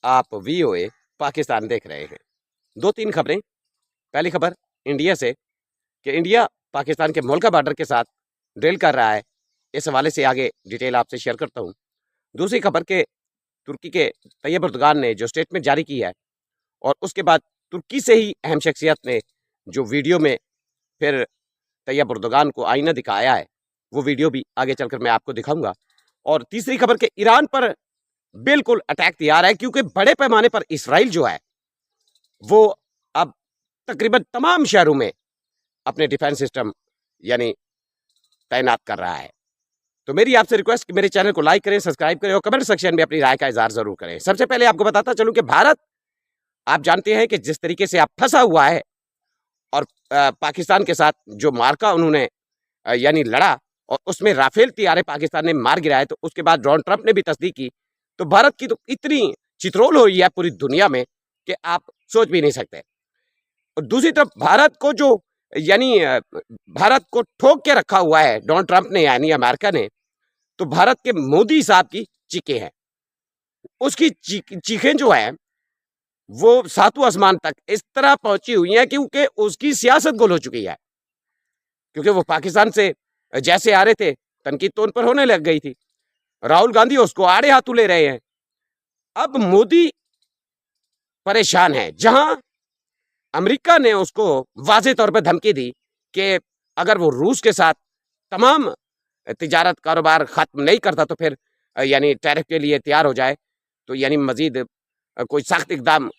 आप VOA पाकिस्तान देख रहे हैं। 2-3 खबरें। पहली खबर इंडिया से कि इंडिया पाकिस्तान के मुल्का बॉर्डर के साथ ड्रिल कर रहा है। इस हवाले से आगे डिटेल आपसे शेयर करता हूँ। दूसरी खबर के तुर्की के तैयब एर्दोगान ने जो स्टेटमेंट जारी की है और उसके बाद तुर्की से ही अहम शख्सियत ने जो वीडियो में फिर तैयब एर्दोगान को आईना दिखाया है, वो वीडियो भी आगे चलकर मैं आपको दिखाऊंगा। और तीसरी खबर के ईरान पर बिल्कुल अटैक तैयार है, क्योंकि बड़े पैमाने पर इसराइल जो है वो अब तकरीबन तमाम शहरों में अपने डिफेंस सिस्टम यानी तैनात कर रहा है। तो मेरी आपसे रिक्वेस्ट कि मेरे चैनल को लाइक करें, सब्सक्राइब करें और कमेंट सेक्शन में अपनी राय का इजहार जरूर करें। सबसे पहले आपको बताता चलूं कि भारत, आप जानते हैं कि जिस तरीके से आप फंसा हुआ है और पाकिस्तान के साथ जो मार्का उन्होंने यानी लड़ा और उसमें राफेल तैयारे पाकिस्तान ने मार गिराए, तो उसके बाद डोनाल्ड ट्रंप ने भी तस्दीक की। तो भारत की तो इतनी चित्रोल हुई है पूरी दुनिया में कि आप सोच भी नहीं सकते। और दूसरी तरफ भारत को जो यानी भारत को ठोक के रखा हुआ है डोनाल्ड ट्रंप ने यानी अमेरिका ने, तो भारत के मोदी साहब की चीखें हैं। उसकी चीखें जो है वो सातवें आसमान तक इस तरह पहुंची हुई हैं क्योंकि उसकी सियासत गोल हो चुकी है। क्योंकि वो पाकिस्तान से जैसे आ रहे थे, तनकीद तो उन पर होने लग गई थी। राहुल गांधी उसको आड़े हाथों ले रहे हैं। अब मोदी परेशान है, जहां अमेरिका ने उसको वाज़ेह तौर पर धमकी दी कि अगर वो रूस के साथ तमाम तिजारत कारोबार खत्म नहीं करता तो फिर यानी टैरिफ के लिए तैयार हो जाए, तो यानी मजीद कोई सख्त इकदाम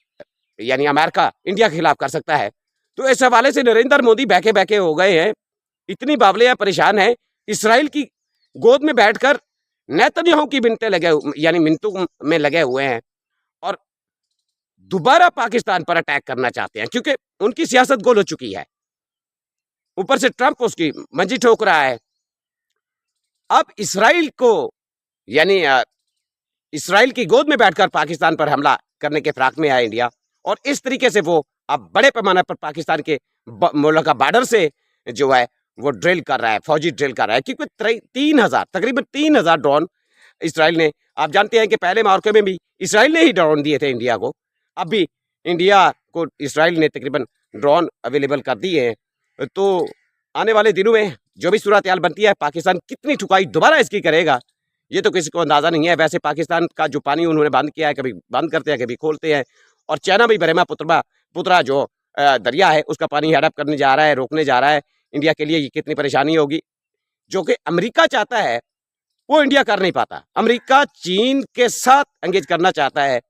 यानी अमेरिका इंडिया के खिलाफ कर सकता है। तो इस हवाले से नरेंद्र मोदी बहके बहके हो गए हैं, इतनी बावले परेशान है। इसराइल की गोद में बैठकर नेतन्याहू की मिन्नतें लगे यानी मिन्नतों में लगे हुए हैं और दोबारा पाकिस्तान पर अटैक करना चाहते हैं, क्योंकि उनकी सियासत गोल हो चुकी है। ऊपर से ट्रंप उसकी मंजी ठोक रहा है। अब इसराइल को यानी इसराइल की गोद में बैठकर पाकिस्तान पर हमला करने के फिराक में है इंडिया, और इस तरीके से वो अब बड़े पैमाने पर पाकिस्तान के मुल्क बॉर्डर से जो है वो ड्रिल कर रहा है, फौजी ड्रिल कर रहा है। क्योंकि 3,000 तकरीबन 3,000 ड्रोन इसराइल ने, आप जानते हैं कि पहले मार्के में भी इसराइल ने ही ड्रोन दिए थे इंडिया को, अब भी इंडिया को इसराइल ने तकरीबन ड्रोन अवेलेबल कर दिए हैं। तो आने वाले दिनों में जो भी सूरत हाल बनती है, पाकिस्तान कितनी ठुकाई दोबारा इसकी करेगा ये तो किसी को अंदाजा नहीं है। वैसे पाकिस्तान का जो पानी उन्होंने बंद किया है, कभी बंद करते हैं कभी खोलते हैं, और चाइना भी ब्रह्मा पुत्रा जो दरिया है उसका पानी हेडअप करने जा रहा है, रोकने जा रहा है। इंडिया के लिए ये कितनी परेशानी होगी, जो कि अमेरिका चाहता है वो इंडिया कर नहीं पाता। अमेरिका चीन के साथ एंगेज करना चाहता है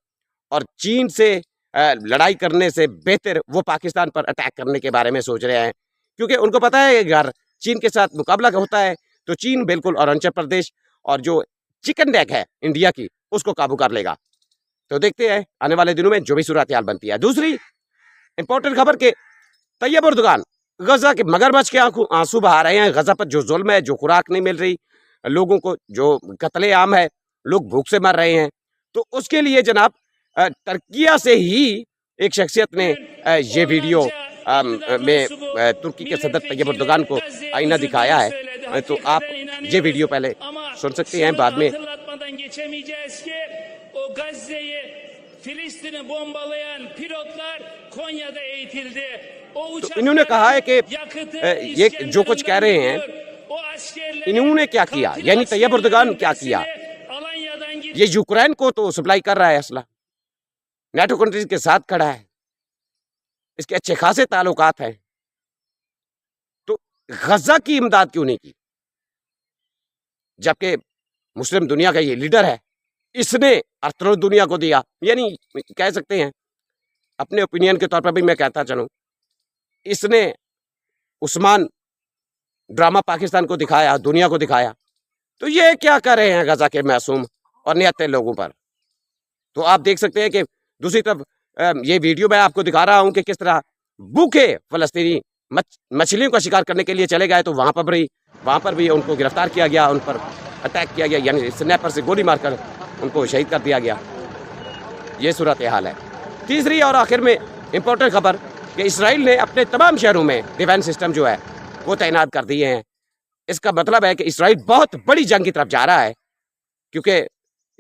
और चीन से लड़ाई करने से बेहतर वो पाकिस्तान पर अटैक करने के बारे में सोच रहे हैं, क्योंकि उनको पता है कि अगर चीन के साथ मुकाबला होता है तो चीन बिल्कुल अरुणाचल प्रदेश और जो चिकन नेक है इंडिया की उसको काबू कर लेगा। तो देखते हैं आने वाले दिनों में जो भी सूरत हाल बनती है। दूसरी इंपॉर्टेंट खबर के तैयब एर्दोगान गजा के मगरमच्छ के आंसू बहा रहे हैं। गजा पर जो जुल्म है, जो खुराक नहीं मिल रही लोगों को, जो कत्ले आम है, लोग भूख से मर रहे हैं, तो उसके लिए जनाब तुर्किया से ही एक शख्सियत ने ये वीडियो में तुर्की के सदर तैयब एर्दोगान को आईना दिखाया है। तो आप ये वीडियो पहले सुन सकते हैं, बाद में तो इन्होंने कहा है कि ये जो कुछ कह रहे हैं, इन्होंने क्या किया, यानी तैयब एर्दोगान क्या किया, ये यूक्रेन को तो सप्लाई कर रहा है असला, नेटो कंट्रीज के साथ खड़ा है, इसके अच्छे खासे ताल्लुकात हैं, तो गजा की इमदाद क्यों नहीं की, जबकि मुस्लिम दुनिया का ये लीडर है, इसने अर्थरों दुनिया को दिया। यानी कह सकते हैं, अपने ओपिनियन के तौर पर भी मैं कहता चलूं, इसने उस्मान ड्रामा पाकिस्तान को दिखाया, दुनिया को दिखाया। तो ये क्या कर रहे हैं गजा के मासूम और निहत्थे लोगों पर। तो आप देख सकते हैं कि दूसरी तरफ ये वीडियो मैं आपको दिखा रहा हूं कि किस तरह भूखे फलस्तीनी मछलियों का शिकार करने के लिए चले गए, तो वहां पर भी उनको गिरफ्तार किया गया, उन पर अटैक किया गया, यानी स्नैपर से गोली मारकर उनको शहीद कर दिया गया। ये सूरत हाल है। तीसरी और आखिर में इंपॉर्टेंट खबर कि इसराइल ने अपने तमाम शहरों में डिफेंस सिस्टम जो है वो तैनात कर दिए हैं। इसका मतलब है कि इसराइल बहुत बड़ी जंग की तरफ जा रहा है, क्योंकि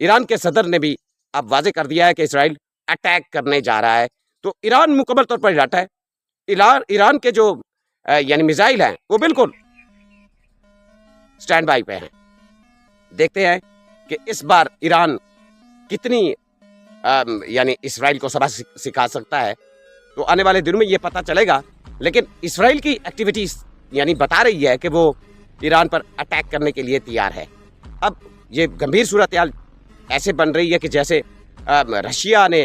ईरान के सदर ने भी अब वाजे कर दिया है कि इसराइल अटैक करने जा रहा है। तो ईरान मुकम्मल तौर पर डटा है। ईरान के जो यानी मिसाइल हैं वो बिल्कुल स्टैंड बाई पे हैं। देखते हैं कि इस बार ईरान कितनी यानी इसराइल को सबक सिखा सकता है। तो आने वाले दिनों में ये पता चलेगा। लेकिन इसराइल की एक्टिविटीज यानी बता रही है कि वो ईरान पर अटैक करने के लिए तैयार है। अब ये गंभीर सूरत हाल ऐसे बन रही है कि जैसे रशिया ने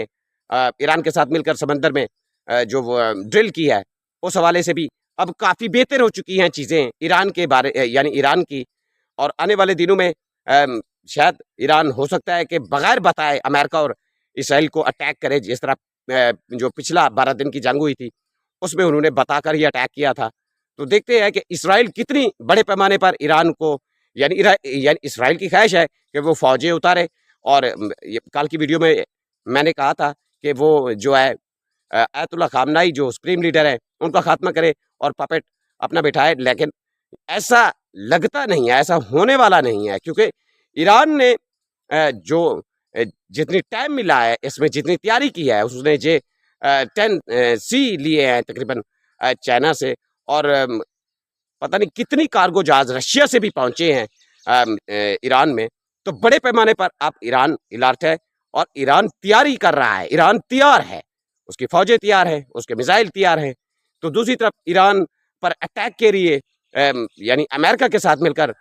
ईरान के साथ मिलकर समंदर में जो ड्रिल की है, उस हवाले से भी अब काफ़ी बेहतर हो चुकी हैं चीज़ें ईरान के बारे यानी ईरान की। और आने वाले दिनों में शायद ईरान हो सकता है कि बगैर बताए अमेरिका और इसराइल को अटैक करे। जिस तरह जो पिछला 12 दिन की जंग हुई थी उसमें उन्होंने बताकर ही अटैक किया था। तो देखते हैं कि इसराइल कितनी बड़े पैमाने पर ईरान को यानी इसराइल की ख्वाहिश है कि वो फौजें उतारे। और कल की वीडियो में मैंने कहा था कि वो जो है आयतुल्लाह खामनाई जो सुप्रीम लीडर है उनका खात्मा करे और पपेट अपना बिठाए। लेकिन ऐसा लगता नहीं है, ऐसा होने वाला नहीं है, क्योंकि ईरान ने जो जितनी टाइम मिला है, इसमें जितनी तैयारी की है, उसने जे 10C लिए हैं तकरीबन चाइना से। और पता नहीं कितनी कार्गो जहाज रशिया से भी पहुंचे हैं ईरान में। तो बड़े पैमाने पर अब ईरान अलर्ट है और ईरान तैयारी कर रहा है। ईरान तैयार है, उसकी फौजें तैयार हैं, उसके मिसाइल तैयार हैं। तो दूसरी तरफ ईरान पर अटैक के लिए यानी अमेरिका के साथ मिलकर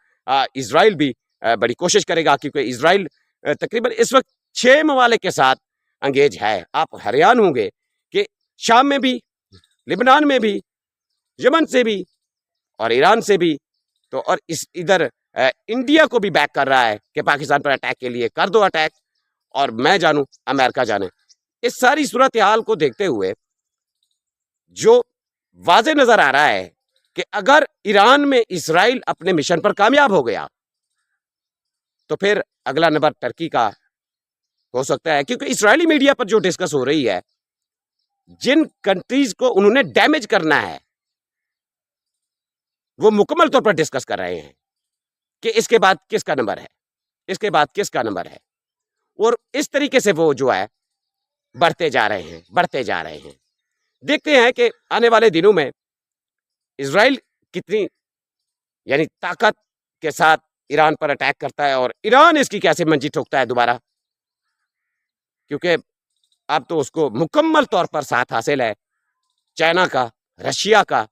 इसराइल भी बड़ी कोशिश करेगा, क्योंकि इसराइल तकरीबन इस वक्त 6 ममालिक के साथ अंगेज है। आप हैरान होंगे कि शाम में भी, लिबनान में भी, यमन से भी और ईरान से भी। तो और इस इधर इंडिया को भी बैक कर रहा है कि पाकिस्तान पर अटैक के लिए कर दो अटैक, और मैं जानूं अमेरिका जाने। इस सारी सूरत हाल को देखते हुए जो वाज़े नजर आ रहा है कि अगर ईरान में इसराइल अपने मिशन पर कामयाब हो गया तो फिर अगला नंबर टर्की का हो सकता है। क्योंकि इस्राएली मीडिया पर जो डिस्कस हो रही है, जिन कंट्रीज को उन्होंने डैमेज करना है वो मुकम्मल तौर पर डिस्कस कर रहे हैं कि इसके बाद किसका नंबर है, इसके बाद किसका नंबर है। और इस तरीके से वो जो है बढ़ते जा रहे हैं, बढ़ते जा रहे हैं। देखते हैं कि आने वाले दिनों में इजराइल कितनी यानी ताकत के साथ ईरान पर अटैक करता है और ईरान इसकी कैसे मंजी ठोकता है दोबारा। क्योंकि अब तो उसको मुकम्मल तौर पर साथ हासिल है चाइना का, रशिया का,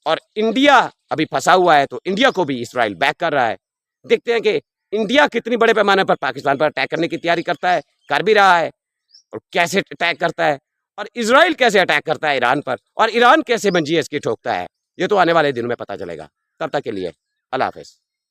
और इंडिया अभी फंसा हुआ है। तो इंडिया को भी इजराइल बैक कर रहा है। देखते हैं कि इंडिया कितनी बड़े पैमाने पर पाकिस्तान पर अटैक करने की तैयारी करता है, कर भी रहा है, और कैसे अटैक करता है, और इजराइल कैसे अटैक करता है ईरान पर, और ईरान कैसे मंजी इसकी ठोकता है। ये तो आने वाले दिनों में पता चलेगा। तब तक के लिए अल्लाह हाफिज।